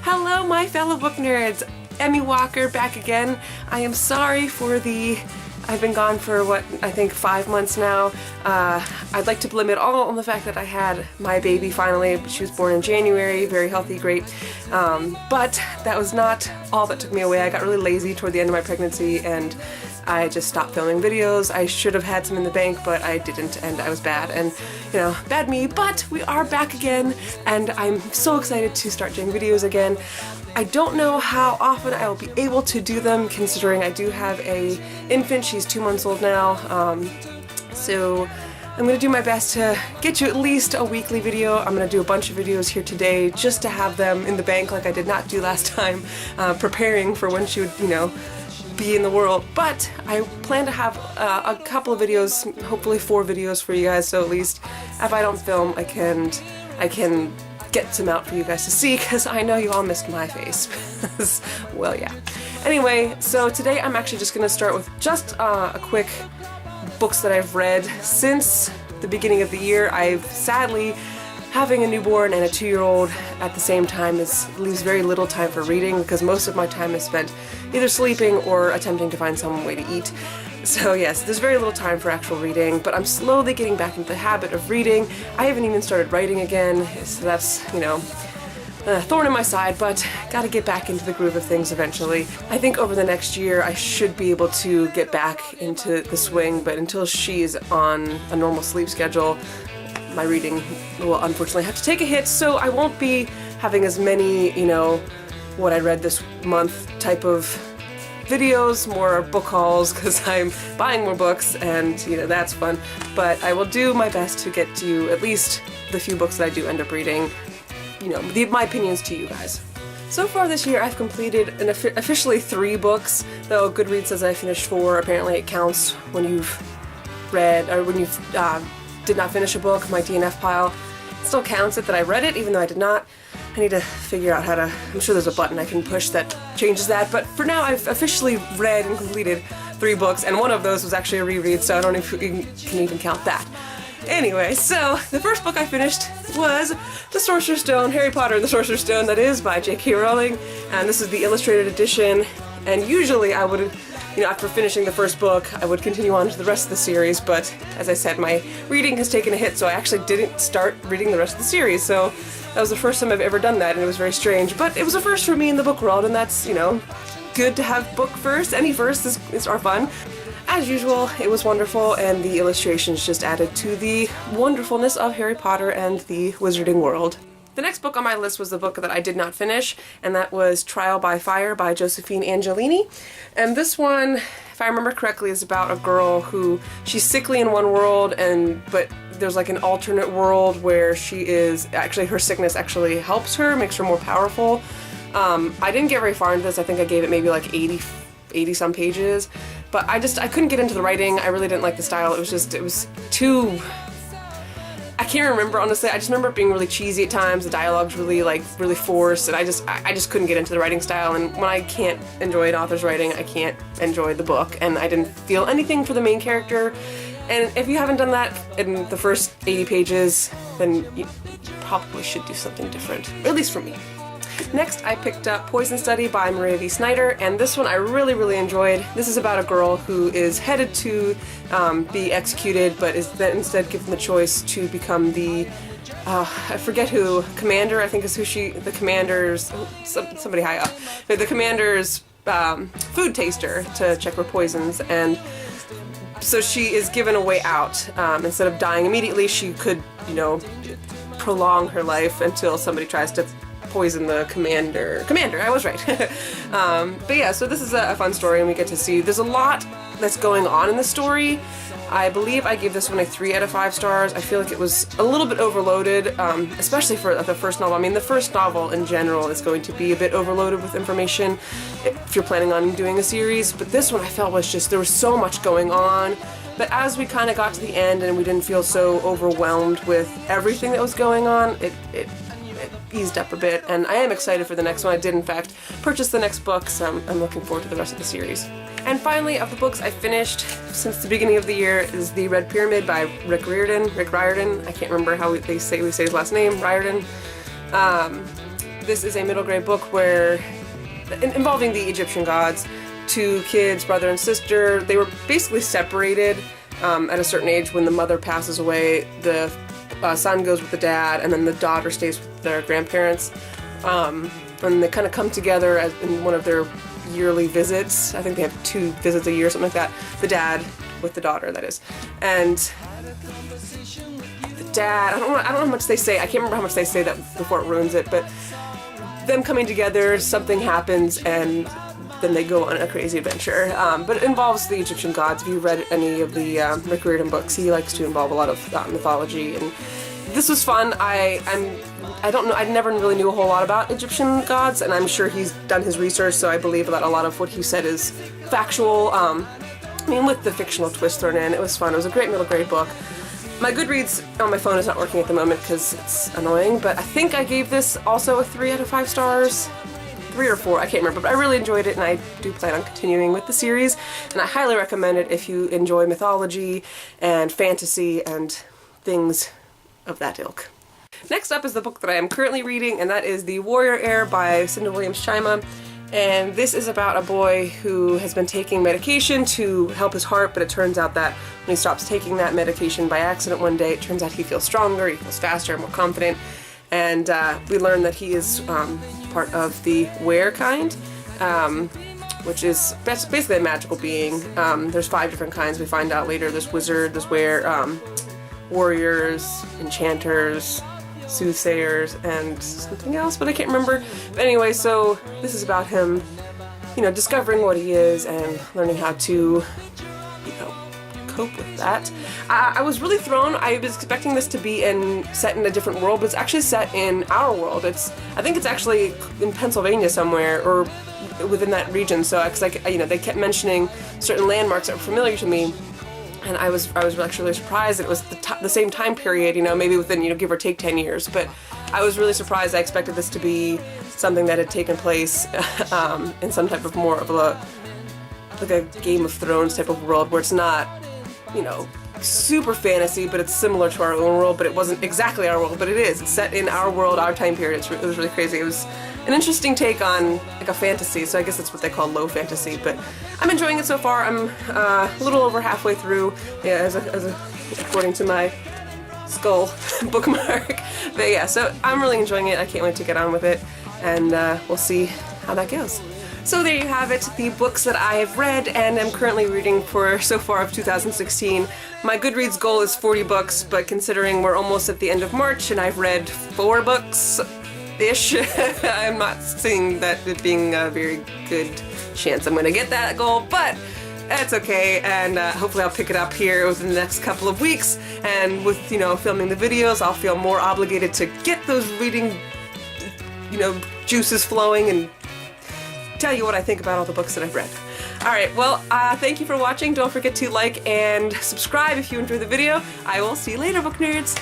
Hello, my fellow book nerds. Emmy Walker back again. I am sorry for I've been gone for what, I think 5 months now. I'd like to blame it all on the fact that I had my baby finally. She was born in January, very healthy, great. But that was not all that took me away. I got really lazy toward the end of my pregnancy and I just stopped filming videos. I should have had some in the bank, but I didn't, and I was bad, and you know, bad me. But we are back again, and I'm so excited to start doing videos again. I don't know how often I will be able to do them, considering I do have a infant. She's 2 months old now, so I'm going to do my best to get you at least a weekly video. I'm going to do a bunch of videos here today just to have them in the bank like I did not do last time, preparing for when she would, you know, be in the world. But I plan to have a couple of videos, hopefully 4 videos for you guys, so at least if I don't film I can get some out for you guys to see, because I know you all missed my face. Well, yeah. Anyway, so today I'm actually just going to start with just a quick books that I've read since the beginning of the year. I've sadly, having a newborn and a 2-year-old at the same time leaves very little time for reading, because most of my time is spent either sleeping or attempting to find some way to eat. So yes, there's very little time for actual reading, but I'm slowly getting back into the habit of reading. I haven't even started writing again, so that's, you know, a thorn in my side, but gotta get back into the groove of things eventually. I think over the next year I should be able to get back into the swing, but until she's on a normal sleep schedule, my reading will unfortunately have to take a hit, so I won't be having as many, you know, what I read this month type of videos, more book hauls, because I'm buying more books and, you know, that's fun. But I will do my best to get to at least the few books that I do end up reading, you know, my opinions to you guys. So far this year I've completed officially 3 books, though Goodreads says I finished 4. Apparently it counts when you've read, or when you've did not finish a book. My DNF pile still counts it that I read it, even though I did not. I need to figure out how to, I'm sure there's a button I can push that changes that, but for now I've officially read and completed 3 books, and one of those was actually a reread, so I don't know if you can even count that. Anyway, so the first book I finished was The Sorcerer's Stone, Harry Potter and the Sorcerer's Stone, that is, by J.K. Rowling, and this is the illustrated edition, and usually I would, you know, after finishing the first book, I would continue on to the rest of the series, but as I said, my reading has taken a hit, so I actually didn't start reading the rest of the series, so that was the first time I've ever done that, and it was very strange, but it was a first for me in the book world, and that's, you know, good to have book first. Any firsts are fun. As usual, it was wonderful, and the illustrations just added to the wonderfulness of Harry Potter and the wizarding world. The next book on my list was the book that I did not finish, and that was Trial by Fire by Josephine Angelini. And this one, if I remember correctly, is about a girl who, she's sickly in one world, but there's like an alternate world where she is, actually her sickness actually helps her, makes her more powerful. I didn't get very far into this. I think I gave it maybe like 80 some pages, but I couldn't get into the writing. I really didn't like the style. It was too, I can't remember honestly. I just remember it being really cheesy at times. The dialogue's really forced, and I just couldn't get into the writing style. And when I can't enjoy an author's writing, I can't enjoy the book. And I didn't feel anything for the main character. And if you haven't done that in the first 80 pages, then you probably should do something different, at least for me. Next, I picked up Poison Study by Maria V. Snyder, and this one I really enjoyed. This is about a girl who is headed to be executed, but is then instead given the choice to become the, I forget who, commander, I think is who the commander's, somebody high up, but the commander's food taster to check for poisons, and so she is given a way out. Instead of dying immediately, she could, you know, prolong her life until somebody tries to poison the commander. I was right. But yeah, so this is a fun story, and we get to see there's a lot that's going on in the story. I believe I gave this one a 3 out of 5 stars. I feel like it was a little bit overloaded, especially for the first novel. I mean, the first novel in general is going to be a bit overloaded with information if you're planning on doing a series, but this one I felt was just, there was so much going on. But as we kind of got to the end and we didn't feel so overwhelmed with everything that was going on, it eased up a bit, and I am excited for the next one. I did in fact purchase the next book, so I'm looking forward to the rest of the series. And finally, of the books I finished since the beginning of the year is The Red Pyramid by Rick Riordan. I can't remember how we say his last name, Riordan. this is a middle grade book where, involving the Egyptian gods, two kids, brother and sister, they were basically separated at a certain age. When the mother passes away, the son goes with the dad, and then the daughter stays with their grandparents. And they kind of come together in one of their yearly visits. I think they have 2 visits a year, something like that. The dad with the daughter, that is. And the dad, I don't know how much they say. I can't remember how much they say that before it ruins it, but them coming together, something happens, and then they go on a crazy adventure. But it involves the Egyptian gods. If you read any of the Rick Riordan books, he likes to involve a lot of mythology, and this was fun. I don't know, I never really knew a whole lot about Egyptian gods, and I'm sure he's done his research, so I believe that a lot of what he said is factual. I mean, with the fictional twist thrown in, it was fun. It was a great middle grade book. My Goodreads on my phone is not working at the moment because it's annoying, but I think I gave this also a 3 out of 5 stars. 3 or 4, I can't remember, but I really enjoyed it, and I do plan on continuing with the series, and I highly recommend it if you enjoy mythology and fantasy and things of that ilk. Next up is the book that I am currently reading, and that is The Warrior Heir by Cinda Williams-Chima. And this is about a boy who has been taking medication to help his heart, but it turns out that when he stops taking that medication by accident one day, it turns out he feels stronger, he feels faster, more confident, and we learn that he is part of the Were kind, which is basically a magical being. There's 5 different kinds we find out later. There's wizard, there's Were, warriors, enchanters, soothsayers, and something else, but I can't remember. But anyway, so this is about him, you know, discovering what he is and learning how to, you know, cope with that. I was really thrown. I was expecting this to be set in a different world, but it's actually set in our world. I think it's actually in Pennsylvania somewhere, or within that region. So, because you know, they kept mentioning certain landmarks that were familiar to me. And I was actually really surprised that it was the same time period, you know, maybe within, you know, give or take 10 years. But I was really surprised. I expected this to be something that had taken place in some type of more of like a Game of Thrones type of world, where it's not, you know, super fantasy, but it's similar to our own world, but it wasn't exactly our world, but it is. It's set in our world, our time period. It was really crazy. It was an interesting take on like a fantasy, so I guess that's what they call low fantasy, but I'm enjoying it so far. I'm a little over halfway through, yeah, according to my skull bookmark. But yeah, so I'm really enjoying it. I can't wait to get on with it, and we'll see how that goes. So there you have it, the books that I have read and am currently reading for so far of 2016. My Goodreads goal is 40 books, but considering we're almost at the end of March and I've read 4 books-ish, I'm not seeing that it being a very good chance I'm going to get that goal, but that's okay, and hopefully I'll pick it up here within the next couple of weeks, and with, you know, filming the videos, I'll feel more obligated to get those reading, you know, juices flowing and tell you what I think about all the books that I've read. Alright, well, thank you for watching. Don't forget to like and subscribe if you enjoyed the video. I will see you later, book nerds!